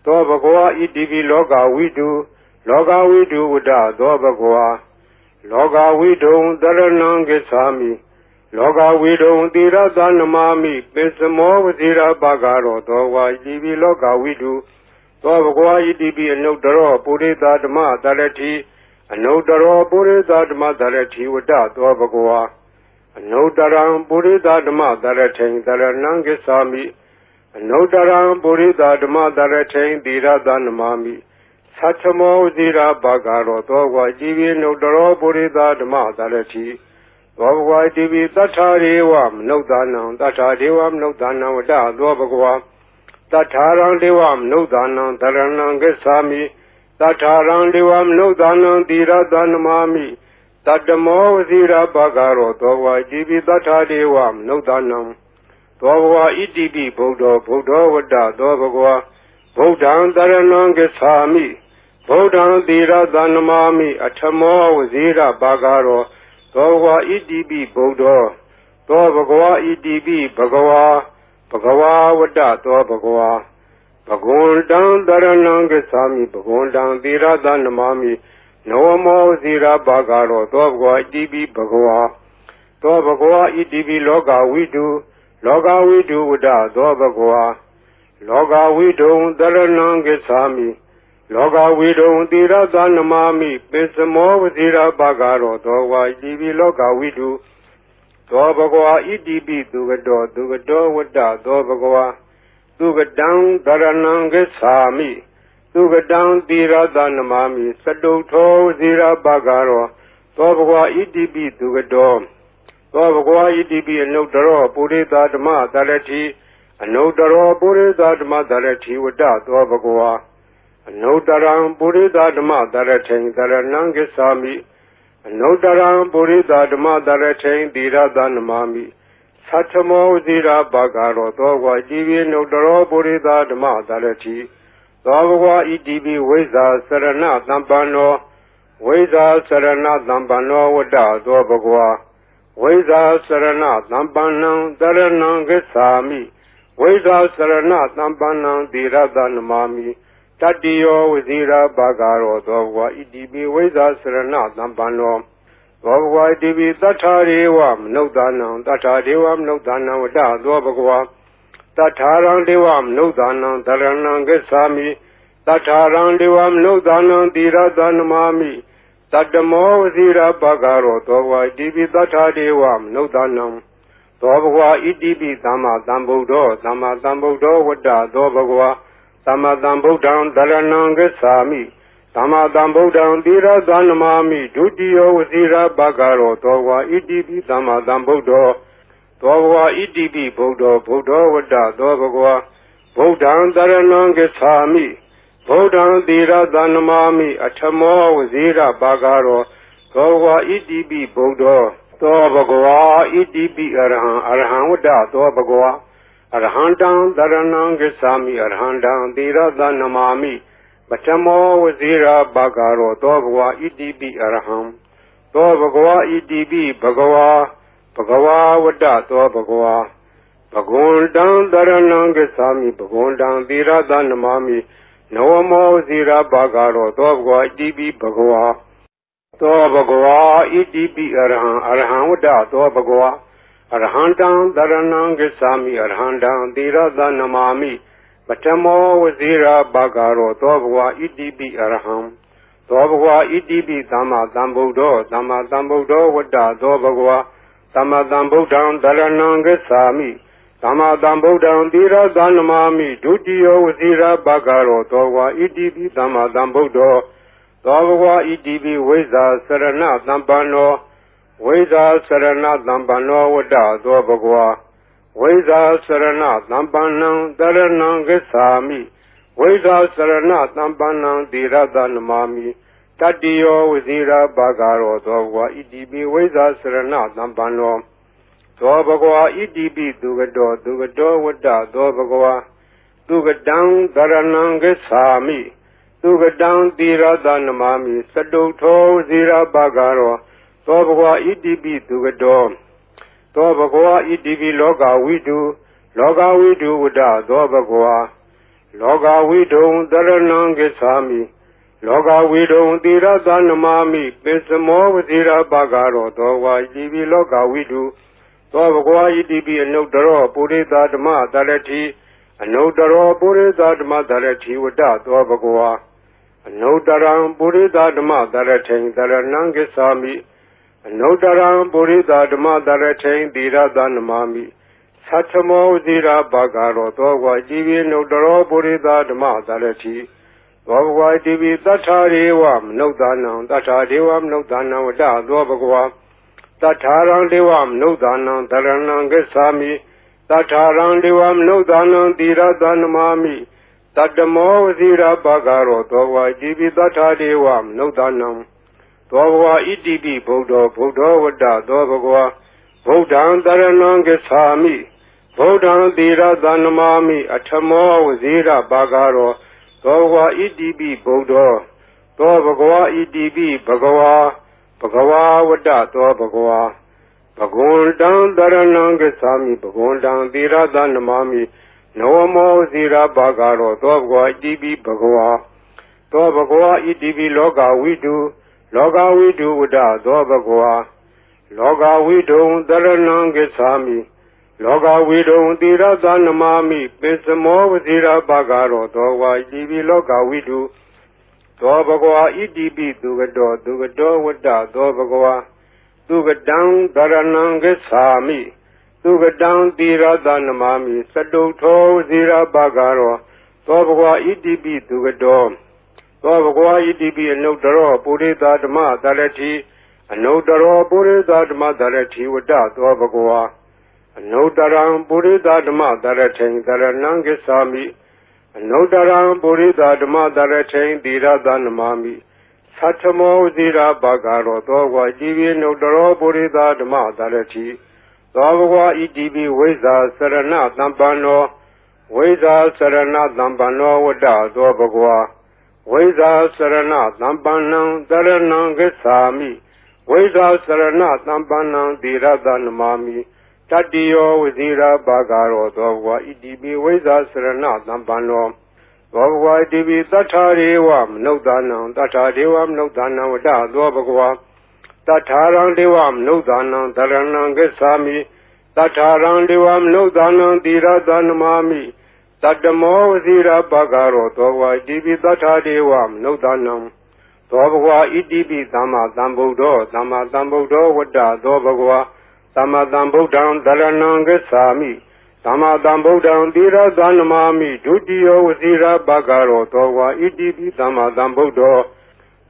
သောဘဂဝါဣတိပိလောကဝိတုဝတ္တသောဘဂဝါလောကဝိတုံတရဏံဂစ္ဆာမိလောကဝိတုံသီရသနမာမိပိစမောဝဇိရာဘာဂရောသောဝါဣတိပိလောကဝိတုသောဘဂဝါဣတိပိအနုတ္တရောပုရိသဓမ္မသရတိအနုတ္တရောပုရိသဓမ္မသရတိဝတ္တသောဘဂဝါအနုတ္တရံပုရိသဓမ္မသရထိန်တရဏံဂစ္ဆာမိအနုတ္တရံပုရိသဓမ္မသရထိန်သီရသနမာမိသတ္ထမောဝဇိရာဘာဂရောသောဝါဣတိပိအနုတ္တရောပုရိသဓမ္မသရတိသောဘဂဝါဣတိပိသတ္ထာရေဝမနုဿာနံသတ္ထာဒေဝမနုဿာနံဝတ္တသောဘဂဝါသတ္ထာရံဒေဝမနုဿာနံတရဏံဂစ္ဆာမိသတ္ထာရံဒေဝမနုဿာနံသီရသနမာမိတတ္တမောဝဇိရာဘာဂရောသောဝါဣတိပိသတ္ထာဒေဝမနုဿာနံသောဘဂဝါဣတိပိဗုဒ္ဓောဝတ္တသောဘဂဝါဗုဒ္ဓံတရဏံဂစ္ဆာမိဗုဒ္ဓံသီရသနမာမိအထမောဝဇိရာဘာဂရောသောဘဂဝါဣတိပိဗုဒ္ဓောသောဘဂဝါဣတိပိဘဂဝါဝတ္တသောဘဂဝါဘဂဝန္တံတရဏံဂစ္ဆာမိဘဂဝန္တံသီရသနမာမိနောမောဇိရာဘာဂရောသောဘဂဝါဣတိပိဘဂဝါသောဘဂဝါဣတိပိလောကဝိတုဝတ္တသောဘဂဝါလောကဝိတုံတရဏံဂစ္ဆာမိလောကဝိတုံသီရသနမာမိပိစမောဝဇိရာဘာဂရောသောဝါဣတိပိလောကဝိတုသောဘဂဝါဣတိပိသူကတောဝတ္တသောဘဂဝါသူကတံတရဏံဂစ္ဆာမိသူကတံသီရသနမာမိစတုထောဝဇိရာဘာဂရောသောဘဂဝါဣတိပိသူကတောသောဘဂဝါဣတိပိအနုတ္တရောပုရိသဓမ္မသရတိအနုတ္တရောပုရိသဓမ္မသရတိဝတ္တသောဘဂဝါအနုတ္တရံပုရိသဓမ္မသရထိန်သရဏံဂစ္ဆာမိအနုတ္တရံပုရိသဓမ္မသရထိန်သီရသနမာမိသတ္ထမောဝဇိရာဘာဂရောသောဝါဣတိပိအနုတ္တရောပုရိသဓမ္မသရတိသောဘဂဝါဣတိပိဝိဇ္ဇာစရဏသံပန္နောဝိဇ္ဇာစရဏသံပန္နောဝတ္တသောဘဂဝါဝိဇ္ဇာစရဏသံပန္နံတရဏံဂစ္ဆာမိဝိဇ္ဇာစရဏသံပန္နံသီရသနမာမိတတ္တိယောဝဇိရာဘာဂရောသောဘဂဝါဣတိပိဝိဇ္ဇာစရဏသံပန္နောသောဘဂဝါဣတိပိသတ္ထာရေဝမနုဿာနံသတ္ထာဒေဝမနုဿာနံဝတ္တသောဘဂဝါသတ္ထာရံဒေဝမနုဿာနံတရဏံဂစ္ဆာမိသတ္ထာရံဒေဝမနုဿာနံသီရသနမာမိတတ္တမောဝဇိရာဘာဂရောသောဘဂဝါဣတိပိသတ္ထာဒေဝမနုဿာနံသောဘဂဝါဣတိပိသမ္မာသမ္ဗုဒ္ဓောဝတ္တသောဘဂဝါသမ္မာသမ္ဗုဒ္ဓံတရဏံဂစ္ဆာမိသမ္မာသမ္ဗုဒ္ဓံသီရသနမာမိဒုတိယောဝဇိရာဘာဂရောသောဘဂဝါဣတိပိသမ္မာသမ္ဗုဒ္ဓောသောဘဂဝါဣတိပိဗုဒ္ဓောဝတ္တသောဘဂဝါဗုဒ္ဓံတရဏံဂစ္ဆာမိဗုဒ္ဓံသီရသနမာမိအထမောဝဇိရာဘာဂရောသောဘဂဝါဣတိပိဗုဒ္ဓောသောဘဂဝါဣတိပိအရဟံဝတ္တသောဘဂဝါအရဟံတံတရဏံဂစ္ဆာမိအရဟံတံသီရသနမာမိပထမောဝဇိရာဘာဂရောသောဘဂဝါဣတိပိအရဟံသောဘဂဝါဣတိပိဘဂဝါဝတ္တသောဘဂဝါဘဂဝန္တံတရဏံဂစ္ဆာမိဘဂဝန္တံသီရသနမာမိနဝမောဝဇိရာဘာဂရောသောဘဂဝါဣတိပိဘဂဝါသောဘဂဝါဣတိပိအရဟံဝတ္တသောဘဂဝါအရဟံတံတရဏံဂစ္ဆာမိအရဟံတံသီရသနမာမိပထမောဝဇိရာဘာဂရောသောဘဂဝါဣတိပိအရဟံသောဘဂဝါဣတိပိသမ္မာသမ္ဗုဒ္ဓောဝတ္တသောဘဂဝါသမ္မာသမ္ဗုဒ္ဓံတရဏံဂစ္ဆာမိသမ္မာသမ္ဗုဒ္ဓံသီရသနမာမိဒုတိယောဝဇိရာဘာဂရောသောဘဂဝါဣတိပိသမ္မာသမ္ဗုဒ္ဓောသောဘဂဝါဣတိပိဝိဇ္ဇာစရဏသံပန္နောဝ ဝိဇာစရဏသံပန္နောဝတ္တသောဘဂဝါဝိဇာစရဏသံပန္နံတရဏံဂစ္ဆာမိဝိဇာစရဏသံပန္နံတိရတနမာမိတတ္တိယောဝဇိရာဘာဂရောသောဘဂဝါဣတိပိဝိဇာစရဏသံပန္နောသောဘဂဝါဣတိပိသူကတောဝတ္တသောဘဂဝါသူကတံတရဏံဂစ္ဆာမိသူကတံတိရတနမာမိစတုထောဝဇိရာဘာဂရောသောဘဂဝါဣတိပိသူကတောသောဘဂဝါဣတိပိလောကဝိတုဝတ္တသောဘဂဝါလောကဝိတုံတရဏံဂစ္ဆာမိလောကဝိတုံတိရသနမာမိပိစမောဝဇိရာဘာဂရောသောဝါဣတိပိလောကဝိတုသောဘဂဝါဣတိပိအနုတ္တရောပုရိသဓမ္မတရတိအနုတ္တရောပုရိသဓမ္မတရတိဝတ္တသောဘဂဝါအနုတ္တရံပုရိသဓမ္မတရထိန်တရဏံဂစ္ဆာမိအနုတ္တရံပုရိသဓမ္မတရထိန်တိရသနမာမိသတ္ထမောဝဇိရာဘာဂရောသောဝါဣတိပိအနုတ္တရောပုရိသဓမ္မတရတိသောဘဂဝါဣတိပိသတ္ထာရေဝမနုဿာနံသတ္ထာဒေဝမနုဿာနံဝတ္တသောဘဂဝါသတ္ထာရံဒေဝမနုဿာနံတရဏံဂစ္ဆာမိသတ္ထာရံဒေဝမနုဿာနံတိရသနမာမိတတ္တမောဝဇိရာဘာဂရောသောဝါဣတိပိသတ္ထာဒေဝမနုဿာနံသောဘဂဝါဣတိပိဗုဒ္ဓောဝတ္တသောဘဂဝါဗုဒ္ဓံတရဏံဂစ္ဆာမိဗုဒ္ဓံတိရသနမာမိအထမောဝဇိရာဘာဂရောသောဘဂဝါဣတိပိဗုဒ္ဓောသောဘဂဝါဣတိပိဘဂဝါဝတ္တသောဘဂဝါဘဂဝန္တံတရဏံဂစ္ဆာမိဘဂဝန္တံတိရသနမာမိနဝမောဇိရာဘာဂရောသောဘဂဝါဣတိပိဘဂဝါသောဘဂဝါဣတိပိလောကဝိတုဝတ္တသောဘဂဝါလောကဝိတုံတရဏံဂစ္ဆာမိလောကဝိတုံတိရသနမာမိပိစမောဝဇိရာဘာဂရောသောဝါဣတိပိလောကဝိတုသောဘဂဝါဣတိပိသူကတောဝတ္တသောဘဂဝါသူကတံတရဏံဂစ္ဆာမိသူကတံတိရသနမာမိစတုထောဝဇိရာဘာဂရောသောဘဂဝါဣတိပိသူကတောသောဘဂဝါဣတိပိအနုတ္တရောပုရိသဓမ္မတရတိအနုတ္တရောပုရိသဓမ္မတရတိဝတ္တသောဘဂဝါအနုတ္တရံပုရိသဓမ္မတရထိန်တရဏံဂစ္ဆာမိအနုတ္တရံပုရိသဓမ္မတရထိန်တိရသနမာမိသတ္ထမောဝဇိရာဘာဂရောသောဝါဣတိပိအနုတ္တရောပုရိသဓမ္မတရတိသောဘဂဝါဣတိပိဝိဇာစရဏသံပန္နောဝိဇာစရဏသံပန္နောဝတ္တသောဘဂဝါဝိဇာစရဏသံပန္နံတရဏံဂစ္ဆာမိဝိဇာစရဏသံပန္နံတိရသနမာမိတတ္တိယောဝဇိရာဘာဂရောသောဘဂဝါဣတိပိဝိဇာစရဏသံပန္နောသောဘဂဝါဣတိပိသတ္ထာရေဝမနုဿာနံသတ္ထာဒေဝမနုဿာနံဝတ္တသောဘဂဝါသတ္ထာရံဒေဝမနုဿာနံတရဏံဂစ္ဆာမိသတ္ထာရံဒေဝမနုဿာနံတိရသနမာမိတတ္တမောဝဇိရာဘာဂရောသောဘဂဝါဣတိပိသတ္ထာဒေဝမနုဿာနံသောဘဂဝါဣတိပိသမ္မာသမ္ဗုဒ္ဓောဝတ္တသောဘဂဝါသမ္မာသမ္ဗုဒ္ဓံတရဏံဂစ္ဆာမိသမ္မာသမ္ဗုဒ္ဓံတိရသနမာမိဒုတိယောဝဇိရာဘာဂရောသောဘဂဝါဣတိပိသမ္မာသမ္ဗုဒ္ဓော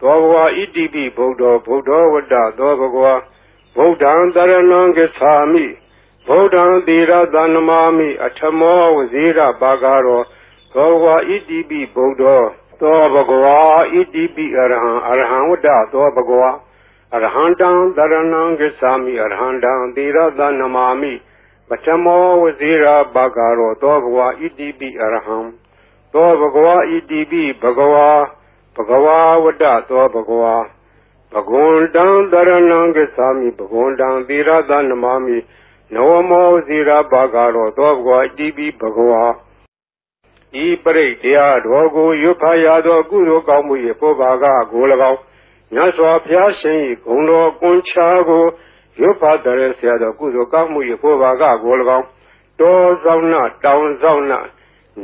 သောဘဂဝါဣတိပိဗုဒ္ဓောဝတ္တသောဘဂဝါဗုဒ္ဓံတရဏံဂစ္ဆာမိဗုဒ္ဓံတိရသနမာမိအထမောဝဇိရာဘာဂရောသောဘဂဝါဣတိပိဗုဒ္ဓောသောဘဂဝါဣတိပိအရဟံဝတ္တသောဘဂဝါအရဟံတံတရဏံဂစ္ဆာမိအရဟံတံတိရသနမာမိပထမောဝဇိရာဘာဂရောသောဘဂဝါဣတိပိအရဟံသောဘဂဝါဣတိပိဘဂဝါဝတ္တသောဘဂဝါဘဂဝန္တံတရဏံဂစ္ဆာမိဘဂဝန္တံတိရသနမာမိနဝမောဝဇိရာဘာဂရောသောဘဂဝါဣတိပိဘဂဝါဤပရိတ်တရားတော်ကိုရွတ်ဖတ်ရသောကုသိုလ်ကောင်းမှု၏ပုဗ္ဗာကကို၎င်းမြတ်စွာဘုရားရှင်၏ဂုဏ်တော်ကွန်ချာကိုရွတ်ဖတ်တဲ့ဆရာတော်ကုသိုလ်ကောင်းမှု၏ပုဗ္ဗာကကို၎င်းတောဆောင်နာတောင်ဆောင်နာ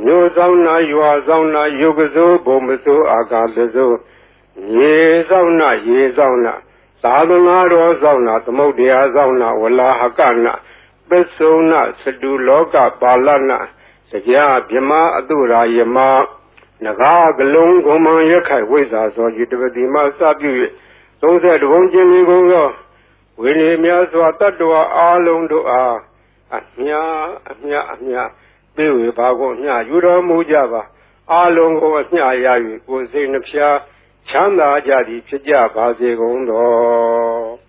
မြို့ဆောင်နာရွာဆောင်နာယုဂဇိုဘုံမစိုးအာကာသဇိုရေဆောင်နာရေဆောင်နာသာသနာတော်ဆောင်နာသမုဒ္ဒရာဆောင်နာဝလာဟကနာပစ္စုနာစတုလောကပါဠနာတရားဗြမအတုရာယမနဂါကလုံးဂုံမံရခိုင်ဝိဇ္ဇာသောယတပတိမစပြု၍32ဘုံကျင်းလေးကုန်သော ဝိနည်းများစွာတတ္တဝါအားလုံးတို့အားအမြပေးဝေပါကိုအမြယူတော်မူကြပါအားလုံးကိုအမြရ၍ကိုယ်စိတ်နှဖျားချမ်းသာကြသည်ဖြစ်ကြပါစေကုန်တော်